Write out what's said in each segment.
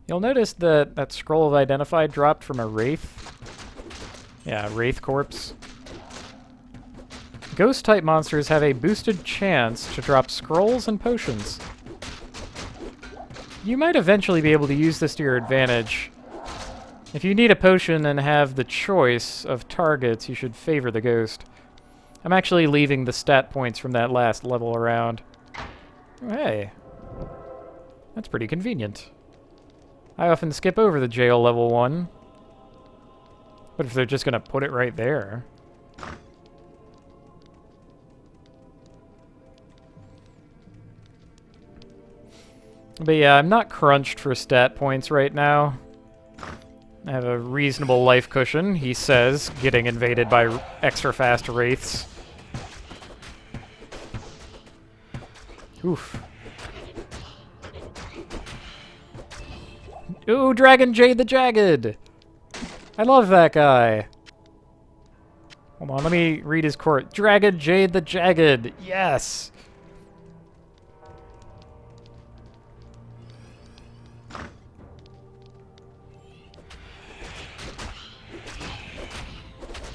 You'll notice that that scroll of identify dropped from a wraith. Yeah, wraith corpse. Ghost-type monsters have a boosted chance to drop scrolls and potions. You might eventually be able to use this to your advantage. If you need a potion and have the choice of targets, you should favor the ghost. I'm actually leaving the stat points from that last level around. Oh, hey. That's pretty convenient. I often skip over the jail level 1. But if they're just going to put it right there... But yeah, I'm not crunched for stat points right now. I have a reasonable life cushion, he says, getting invaded by extra fast wraiths. Oof. Ooh, Dragon Jade the Jagged! I love that guy. Hold on, let me read his quote. Dragon Jade the Jagged! Yes!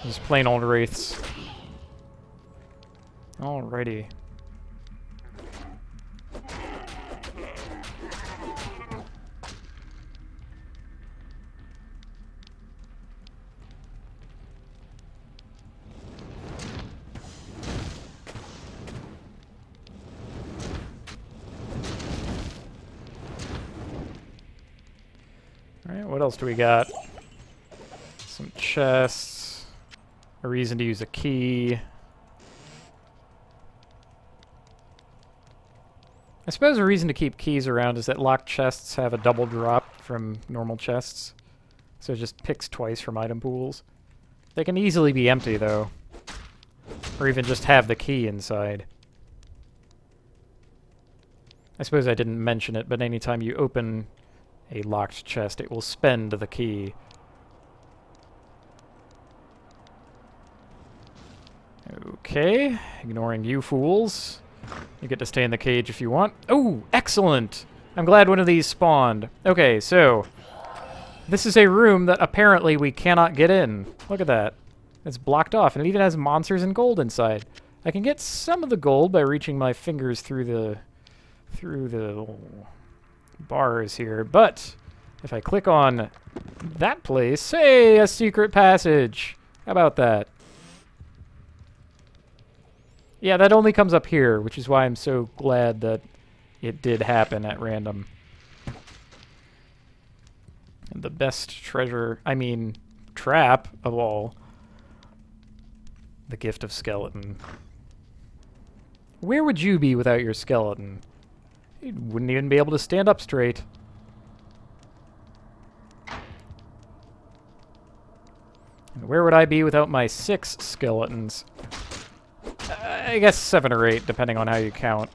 Just plain old wraiths. Alrighty. Alright, what else do we got? Some chests. A reason to use a key. I suppose a reason to keep keys around is that locked chests have a double drop from normal chests. So it just picks twice from item pools. They can easily be empty, though. Or even just have the key inside. I suppose I didn't mention it, but anytime you open a locked chest, it will spend the key. Okay, ignoring you fools. You get to stay in the cage if you want. Oh, excellent! I'm glad one of these spawned. Okay, so this is a room that apparently we cannot get in. Look at that. It's blocked off, and it even has monsters and gold inside. I can get some of the gold by reaching my fingers through the bars here, but if I click on that place, hey, a secret passage. How about that? Yeah, that only comes up here, which is why I'm so glad that it did happen at random. And the best treasure, I mean, trap of all. The gift of skeleton. Where would you be without your skeleton? You wouldn't even be able to stand up straight. And where would I be without my 6 skeletons? I guess 7 or 8, depending on how you count.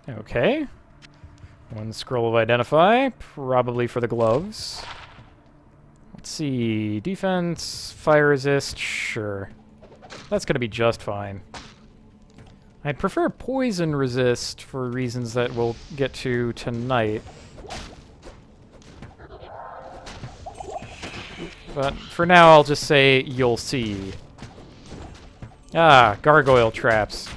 Okay. 1 scroll of identify, probably for the gloves. Let's see, defense, fire resist, sure. That's gonna be just fine. I'd prefer poison resist for reasons that we'll get to tonight. But for now, I'll just say, you'll see. Ah, gargoyle traps.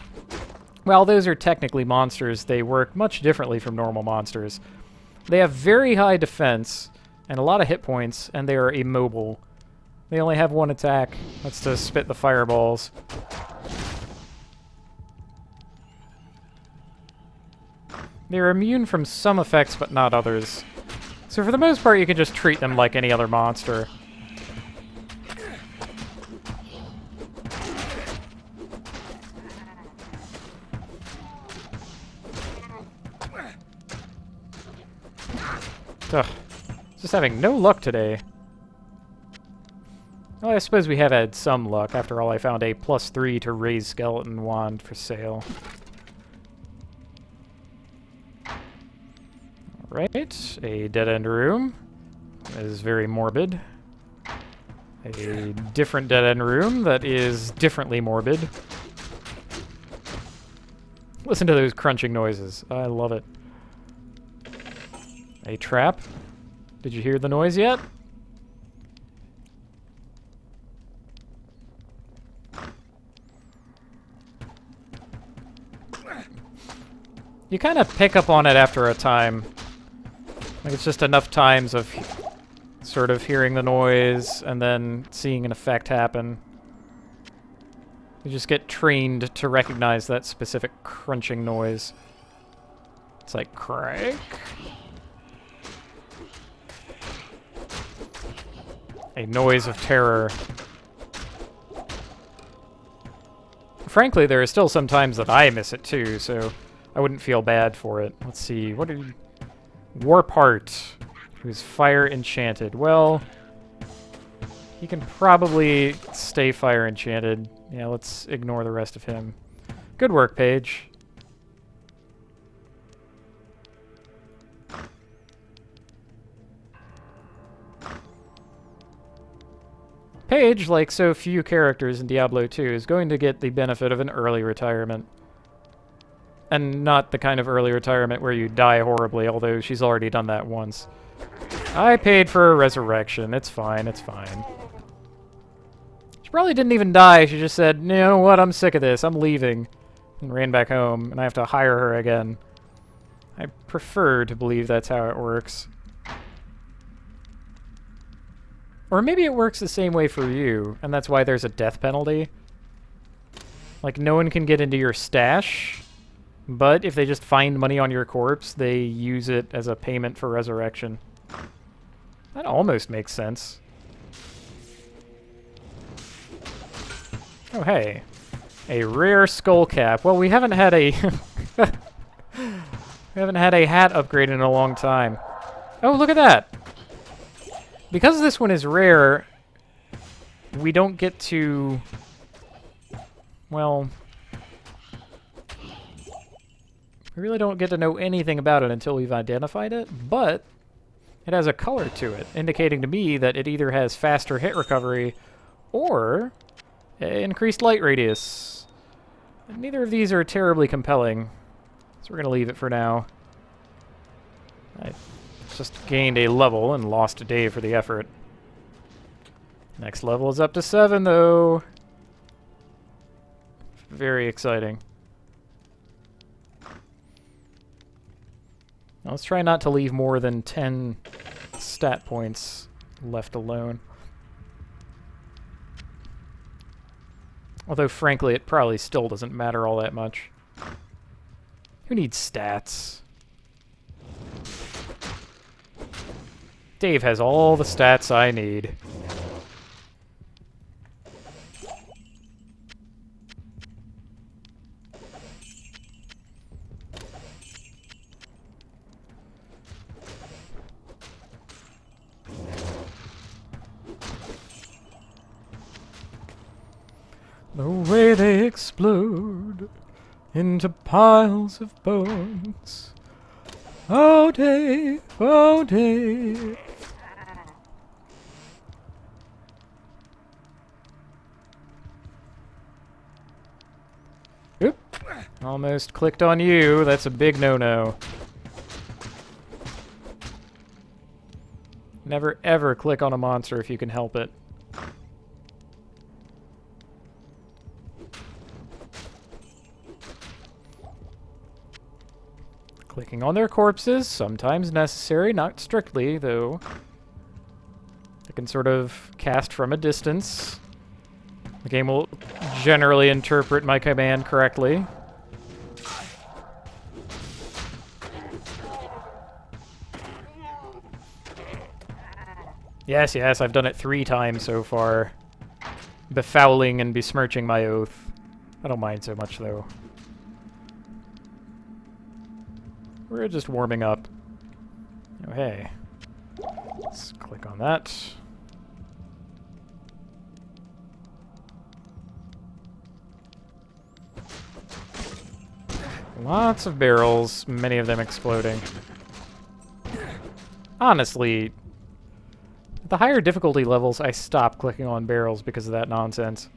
While those are technically monsters, they work much differently from normal monsters. They have very high defense and a lot of hit points, and they are immobile. They only have 1 attack. That's to spit the fireballs. They're immune from some effects, but not others. So for the most part, you can just treat them like any other monster. Ugh. Just having no luck today. Well, I suppose we have had some luck. After all, I found a +3 to raise skeleton wand for sale. Alright, a dead-end room. That is very morbid. A different dead-end room that is differently morbid. Listen to those crunching noises. I love it. A trap? Did you hear the noise yet? You kind of pick up on it after a time. Like it's just enough times of sort of hearing the noise and then seeing an effect happen. You just get trained to recognize that specific crunching noise. It's like crack. A noise of terror. Frankly, there are still some times that I miss it too, so I wouldn't feel bad for it. Let's see, what did... Warp Heart, who's fire enchanted. Well, he can probably stay fire enchanted. Yeah, let's ignore the rest of him. Good work, Paige. Paige, like so few characters in Diablo 2, is going to get the benefit of an early retirement. And not the kind of early retirement where you die horribly, although she's already done that once. I paid for a resurrection. It's fine, it's fine. She probably didn't even die. She just said, you know what, I'm sick of this. I'm leaving. And ran back home, and I have to hire her again. I prefer to believe that's how it works. Or maybe it works the same way for you, and that's why there's a death penalty. Like, no one can get into your stash, but if they just find money on your corpse, they use it as a payment for resurrection. That almost makes sense. Oh, hey. A rare skull cap. Well, we haven't had a... we haven't had a hat upgrade in a long time. Oh, look at that! Because this one is rare, we don't get to... Well... We really don't get to know anything about it until we've identified it, but it has a color to it, indicating to me that it either has faster hit recovery or increased light radius. And neither of these are terribly compelling, so we're going to leave it for now. I just gained a level and lost a day for the effort. Next level is up to 7, though. Very exciting. Now let's try not to leave more than 10 stat points left alone. Although, frankly, it probably still doesn't matter all that much. Who needs stats? Dave has all the stats I need. The way they explode into piles of bones. Oh, Dave, oh, Dave. Oop. Almost clicked on you. That's a big no-no. Never, ever click on a monster if you can help it. Clicking on their corpses, sometimes necessary, not strictly, though. I can sort of cast from a distance. The game will generally interpret my command correctly. Yes, yes, I've done it 3 times so far. Befouling and besmirching my oath. I don't mind so much, though. We're just warming up. Oh, hey. Let's click on that. Lots of barrels, many of them exploding. Honestly, at the higher difficulty levels, I stop clicking on barrels because of that nonsense.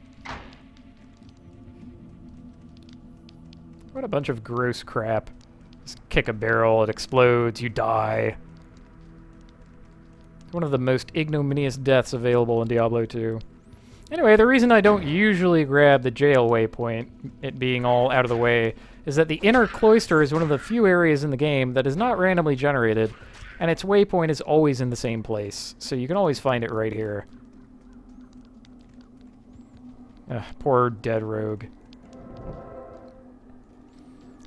What a bunch of gross crap. Just kick a barrel, it explodes, you die. One of the most ignominious deaths available in Diablo 2. Anyway, the reason I don't usually grab the jail waypoint, it being all out of the way, is that the inner cloister is one of the few areas in the game that is not randomly generated, and its waypoint is always in the same place, so you can always find it right here. Ugh, poor dead rogue.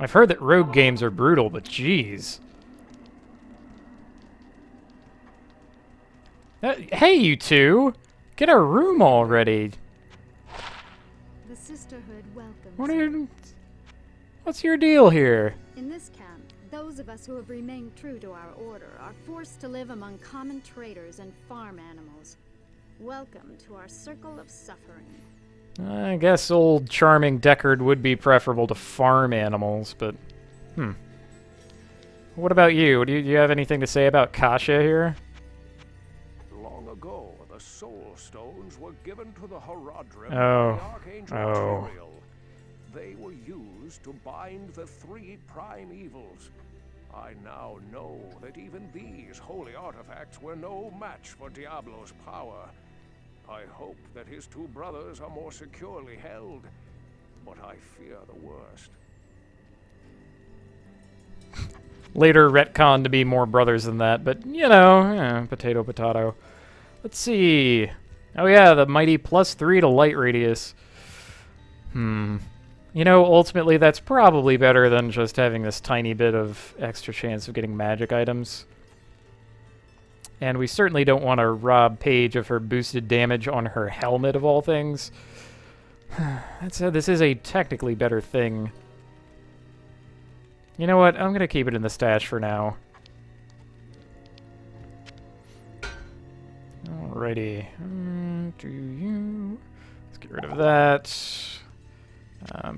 I've heard that rogue games are brutal, but jeez. Hey, you two! Get a room already! The Sisterhood welcomes What's your deal here? In this camp, those of us who have remained true to our order are forced to live among common traders and farm animals. Welcome to our circle of suffering. I guess old charming Deckard would be preferable to farm animals, but... What about you? Do you have anything to say about Kasha here? Long ago, the Soul Stones were given to the Horadrim Oh. by the Archangel Oh. Turiel. They were used to bind the three prime evils. I now know that even these holy artifacts were no match for Diablo's power. I hope that his two brothers are more securely held, but I fear the worst. Later retconned to be more brothers than that, but, you know, potato, potato. Let's see. Oh yeah, the mighty +3 to light radius. You know, ultimately that's probably better than just having this tiny bit of extra chance of getting magic items. And we certainly don't want to rob Paige of her boosted damage on her helmet, of all things. This is a technically better thing. You know what? I'm going to keep it in the stash for now. Alrighty. Let's get rid of that.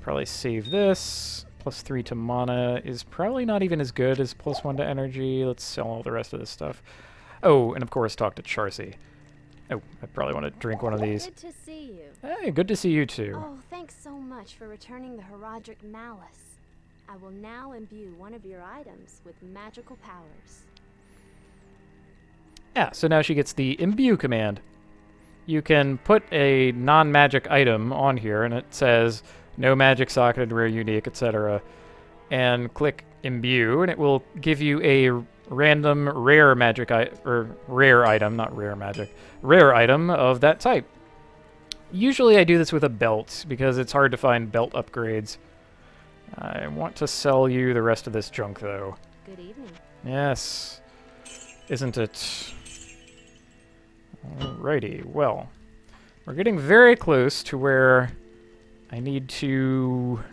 Probably save this. +3 to mana is probably not even as good as +1 to energy. Let's sell all the rest of this stuff. Oh, and of course talk to Charcy. Oh, I probably want to drink one of these. Good to see you. Hey, good to see you too. Oh, thanks so much for returning the Horadric Malice. I will now imbue one of your items with magical powers. Yeah, so now she gets the imbue command. You can put a non-magic item on here, and it says no magic socketed, rare, unique, etc. And click imbue, and it will give you a random rare magic rare item, not rare magic, rare item of that type. Usually I do this with a belt because it's hard to find belt upgrades. I want to sell you the rest of this junk though. Good evening. Yes. Isn't it? Alrighty, well. We're getting very close to where I need to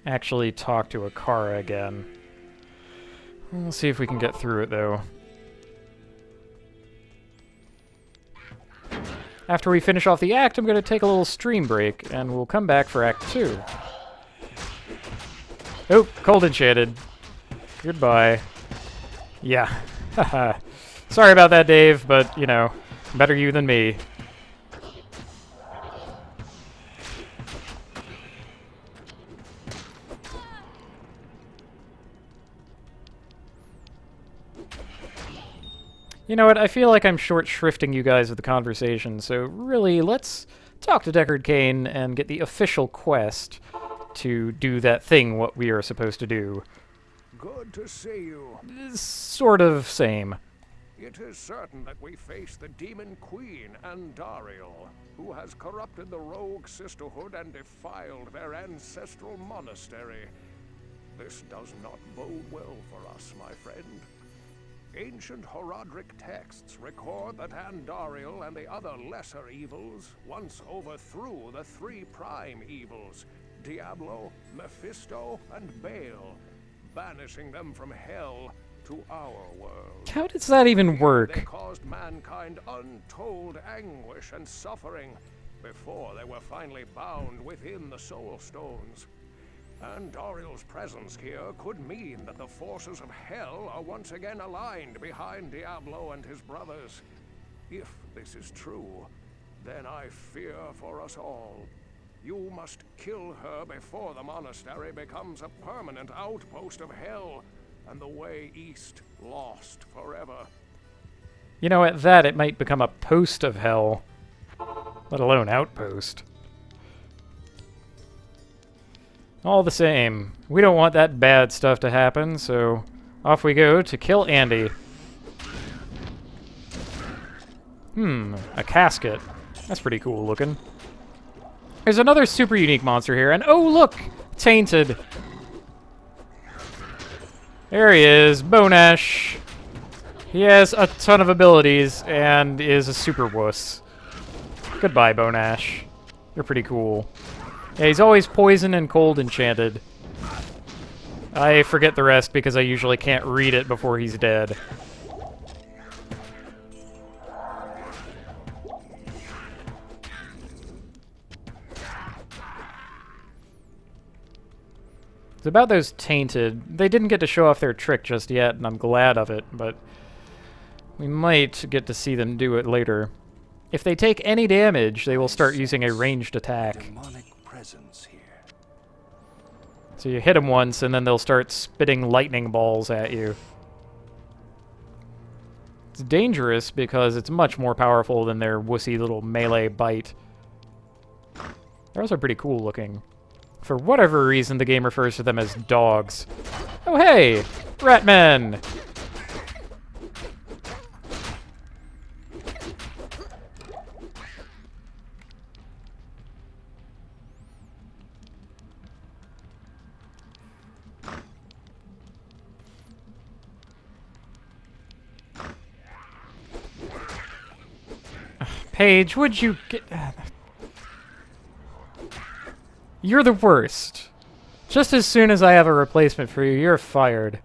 actually talk to Akara again. We'll see if we can get through it, though. After we finish off the act, I'm going to take a little stream break, and we'll come back for Act 2. Oh, cold enchanted. Goodbye. Yeah. Haha. Sorry about that, Dave, but, you know, better you than me. You know what, I feel like I'm short shrifting you guys with the conversation, so really, let's talk to Deckard Cain and get the official quest to do that thing what we are supposed to do. Good to see you. Sort of same. It is certain that we face the Demon Queen, Andariel, who has corrupted the Rogue Sisterhood and defiled their ancestral monastery. This does not bode well for us, my friend. Ancient Horadric texts record that Andariel and the other lesser evils once overthrew the three prime evils, Diablo, Mephisto, and Baal, banishing them from hell to our world. How does that even work? They caused mankind untold anguish and suffering before they were finally bound within the Soul Stones. Andariel's presence here could mean that the forces of hell are once again aligned behind Diablo and his brothers. If this is true, then I fear for us all. You must kill her before the monastery becomes a permanent outpost of hell, and the way east lost forever. You know, at that, it might become a post of hell, let alone outpost. All the same, we don't want that bad stuff to happen, so off we go to kill Andy. A casket. That's pretty cool looking. There's another super unique monster here, and oh look! Tainted. There he is, Bonesh. He has a ton of abilities and is a super wuss. Goodbye, Bonesh. You're pretty cool. Yeah, he's always poison and cold enchanted. I forget the rest because I usually can't read it before he's dead. It's about those tainted. They didn't get to show off their trick just yet, and I'm glad of it, but we might get to see them do it later. If they take any damage, they will start using a ranged attack. Demonic presence here. So you hit them once, and then they'll start spitting lightning balls at you. It's dangerous because it's much more powerful than their wussy little melee bite. They're also pretty cool looking. For whatever reason, the game refers to them as dogs. Oh hey! Ratmen! Paige, would you get... You're the worst. Just as soon as I have a replacement for you, you're fired.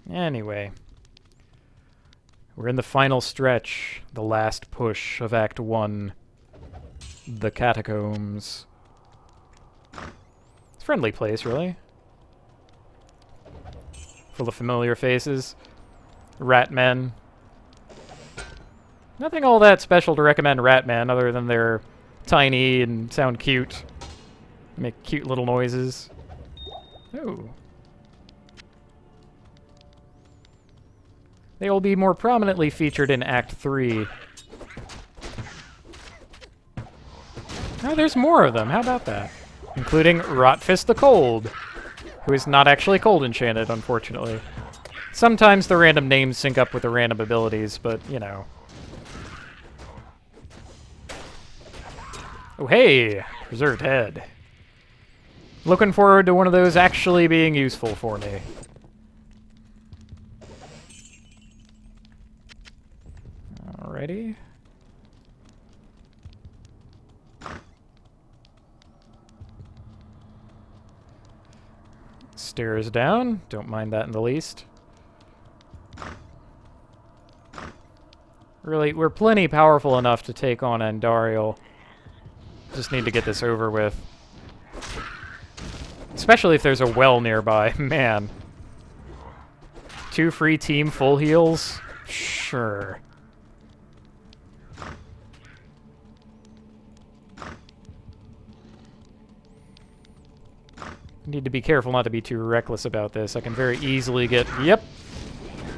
Anyway. We're in the final stretch, the last push of Act 1. The Catacombs. It's a friendly place, really. Full of familiar faces. Ratmen. Nothing all that special to recommend Ratmen other than they're tiny and sound cute. Make cute little noises. Ooh. They will be more prominently featured in Act 3. Oh, there's more of them. How about that? Including Rotfist the Cold, who is not actually cold enchanted, unfortunately. Sometimes the random names sync up with the random abilities, but, you know. Oh, hey! Preserved head. Looking forward to one of those actually being useful for me. Alrighty. Stairs down. Don't mind that in the least. Really, we're plenty powerful enough to take on Andariel. Just need to get this over with. Especially if there's a well nearby. Man. 2 free team full heals? Sure. Need to be careful not to be too reckless about this. I can very easily get... Yep.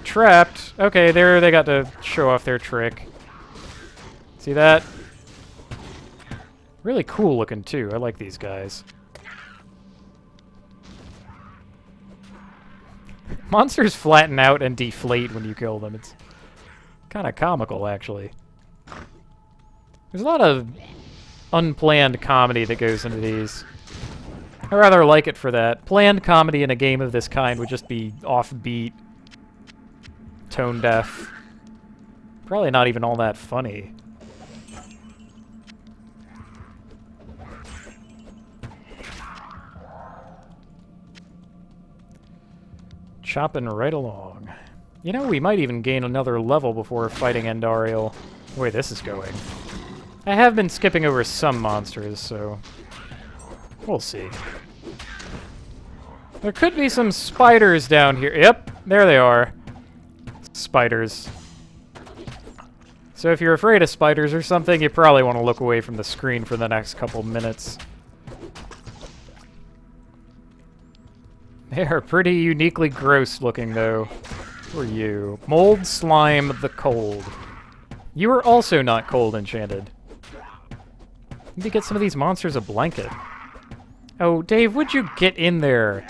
Trapped. Okay, there they got to show off their trick. See that? Really cool looking, too. I like these guys. Monsters flatten out and deflate when you kill them. It's kind of comical, actually. There's a lot of unplanned comedy that goes into these. I rather like it for that. Planned comedy in a game of this kind would just be offbeat, tone deaf. Probably not even all that funny. Chopping right along. You know, we might even gain another level before fighting Andariel. The way this is going. I have been skipping over some monsters, so we'll see. There could be some spiders down here. Yep, there they are. spiders. So if you're afraid of spiders or something, you probably want to look away from the screen for the next couple minutes. They are pretty uniquely gross looking, though. Who are you? Mold Slime the Cold. You are also not cold enchanted. Need to get some of these monsters a blanket. Oh, Dave, would you get in there?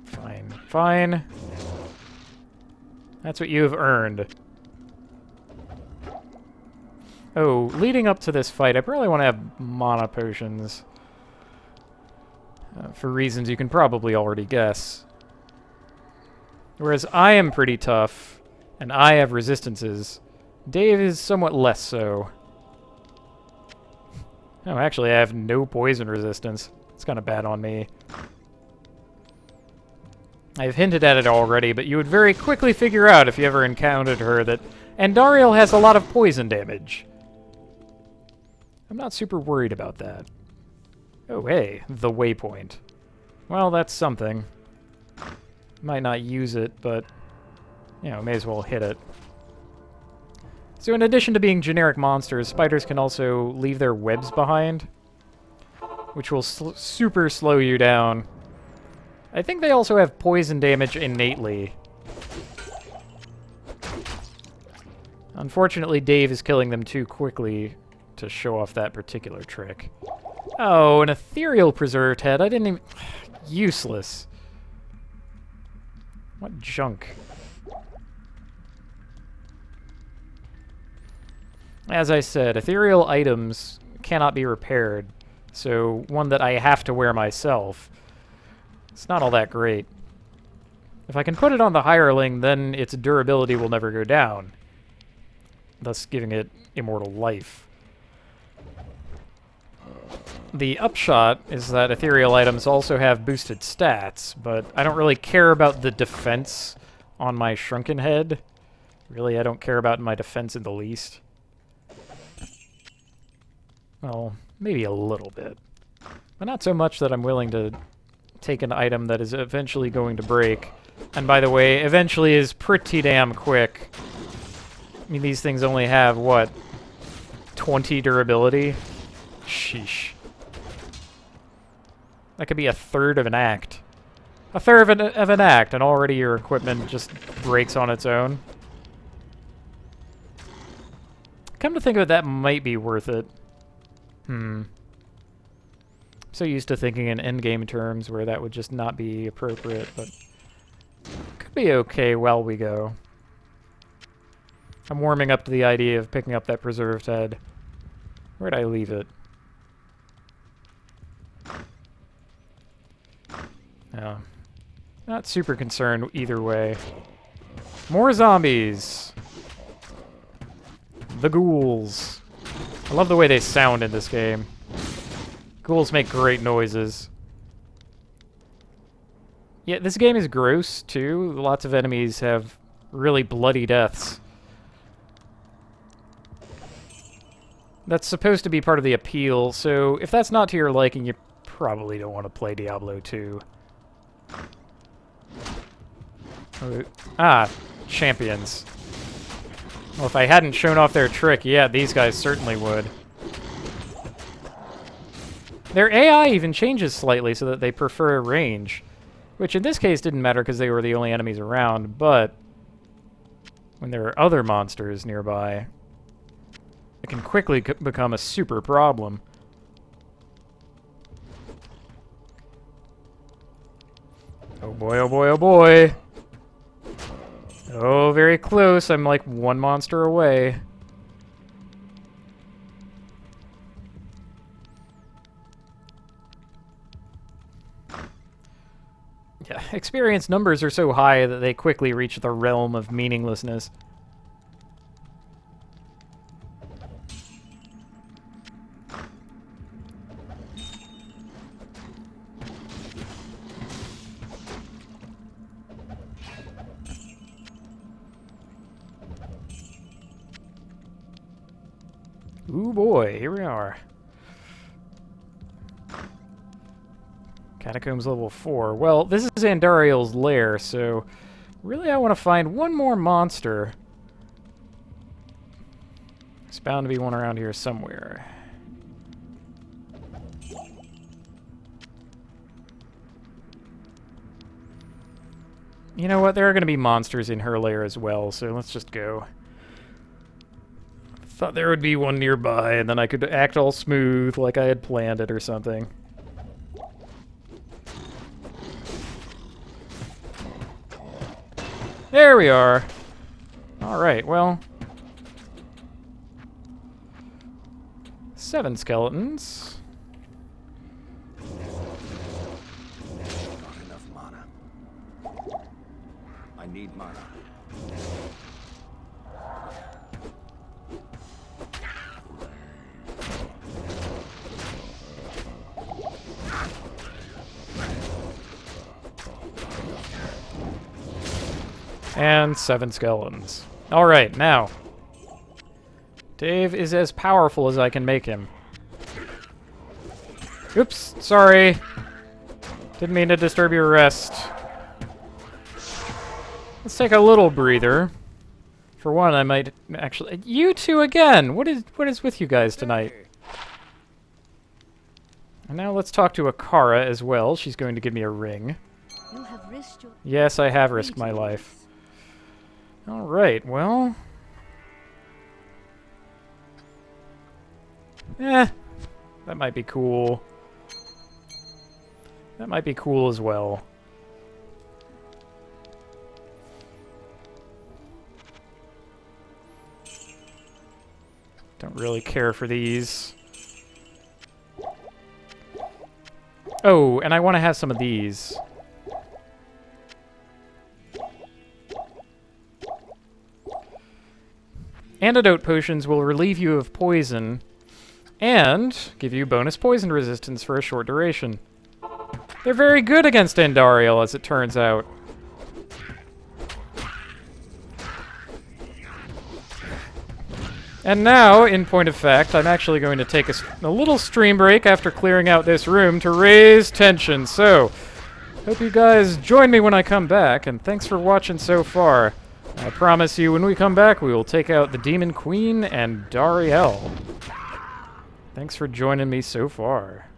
Fine, fine. That's what you have earned. Oh, leading up to this fight, I probably want to have mana potions. For reasons you can probably already guess. Whereas I am pretty tough, and I have resistances, Dave is somewhat less so. Oh, actually, I have no poison resistance. It's kind of bad on me. I've hinted at it already, but you would very quickly figure out if you ever encountered her that Andariel has a lot of poison damage. I'm not super worried about that. Oh, hey, the waypoint. Well, that's something. Might not use it, but, you know, may as well hit it. So in addition to being generic monsters, spiders can also leave their webs behind, which will super slow you down. I think they also have poison damage innately. Unfortunately, Dave is killing them too quickly to show off that particular trick. Oh, an ethereal preserved head. I didn't even... Useless. What junk. As I said, ethereal items cannot be repaired, so one that I have to wear myself. It's not all that great. If I can put it on the hireling, then its durability will never go down, thus giving it immortal life. The upshot is that ethereal items also have boosted stats, but I don't really care about the defense on my shrunken head. Really, I don't care about my defense in the least. Well, maybe a little bit. But not so much that I'm willing to take an item that is eventually going to break. And by the way, eventually is pretty damn quick. I mean, these things only have, what, 20 durability? Sheesh. That could be a third of an act. A third of an act, and already your equipment just breaks on its own. Come to think of it, that might be worth it. I'm so used to thinking in endgame terms where that would just not be appropriate, but could be okay while we go. I'm warming up to the idea of picking up that preserved head. Where'd I leave it? No. Not super concerned either way. More zombies! The ghouls. I love the way they sound in this game. Ghouls make great noises. Yeah, this game is gross, too. Lots of enemies have really bloody deaths. That's supposed to be part of the appeal, so if that's not to your liking, you probably don't want to play Diablo 2. Ah, champions. Well, if I hadn't shown off their trick, yeah, these guys certainly would. Their AI even changes slightly so that they prefer range, which in this case didn't matter because they were the only enemies around, but when there are other monsters nearby, it can quickly become a super problem. Oh boy, oh boy, oh boy! Oh, very close. I'm like one monster away. Yeah, experience numbers are so high that they quickly reach the realm of meaninglessness. Ooh boy, here we are. Catacombs level 4. Well, this is Andariel's lair, so Really, I want to find one more monster. There's bound to be one around here somewhere. You know what? There are going to be monsters in her lair as well, so let's just go. Thought there would be one nearby, and then I could act all smooth like I had planned it or something. There we are. Alright, well. 7 skeletons. Not enough mana. I need mana. And 7 skeletons. Alright, now. Dave is as powerful as I can make him. Oops, sorry. Didn't mean to disturb your rest. Let's take a little breather. For one, I might actually... You two again! What is with you guys tonight? And now let's talk to Akara as well. She's going to give me a ring. You have risked your Yes, I have risked my life. Alright, well... that might be cool. That might be cool as well. Don't really care for these. Oh, and I want to have some of these. Antidote potions will relieve you of poison and give you bonus poison resistance for a short duration. They're very good against Andariel, as it turns out. And now, in point of fact, I'm actually going to take a little stream break after clearing out this room to raise tension. So, hope you guys join me when I come back, and thanks for watching so far. I promise you, when we come back, we will take out the Demon Queen and Dariel. Thanks for joining me so far.